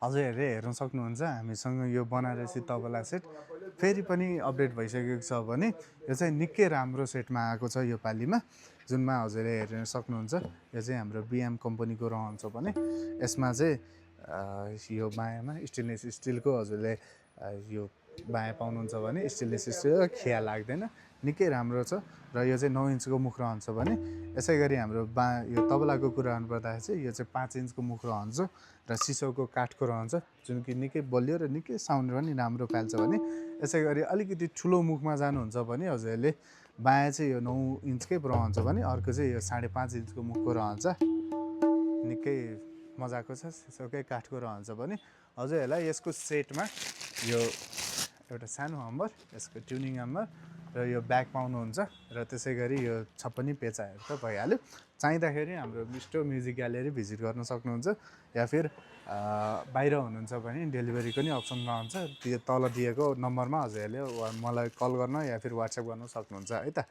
हजुरहरूले हेर्न सक्नुहुन्छ हामीसँग यो बनारसी तबला सेट फेरि पनि अपडेट भइसकेको छ भने यो चाहिँ निकै राम्रो सेटमा आएको छ यो पालिमा, जुनमा हजुरले हेर्न सक्नुहुन्छ। यो चाहिँ हाम्रो बिएम कम्पनीको रहन्छ भने यसमा चाहिँ यो बायाँमा स्टेनलेस स्टिलको हजुरले यो बायाँ पाउनुहुन्छ भने स्टेनलेस स्टिल खिया लाग्दैन, निकै राम्रो छ। र यो चाहिँ 9 इन्चको मुख रहन्छ भने यसै गरी हाम्रो यो तबलाको कुरा गर्नुपर्दाखेरि चाहिँ यो चाहिँ 5 इन्चको मुख रहन्छ र सिसोको काठको रहन्छ, जुन कि निकै बलियो र निकै साउन्ड पनि राम्रो फाल्छ भने यसै गरी अलिकति ठुलो मुखमा जानुहुन्छ भने हजुरहरूले बायाँ चाहिँ यो 9 इन्चकै रहन्छ भने अर्को चाहिँ यो 5.5 इन्चको मुखको रहन्छ, निकै मजाको छ, सिसोकै काठको रहन्छ भने हजुरहरूलाई यसको सेटमा यो एउटा सानो हम्बर, यसको ट्युनिङ हम्बर र यो ब्याग पाउनुहुन्छ र त्यसै गरी यो 56 पेचाहरू त भइहाल्यो। चाहिँदाखेरि हाम्रो मिस्टो म्युजिक ग्यालेरी भिजिट गर्न सक्नुहुन्छ या फिर बाहिर हुनुहुन्छ भने डेलिभरीको नि अप्सन रहन्छ। त्यो तल दिएको नम्बरमा हजुरहरूले मलाई कल गर्न या फिर वाट्सएप गर्न सक्नुहुन्छ है त।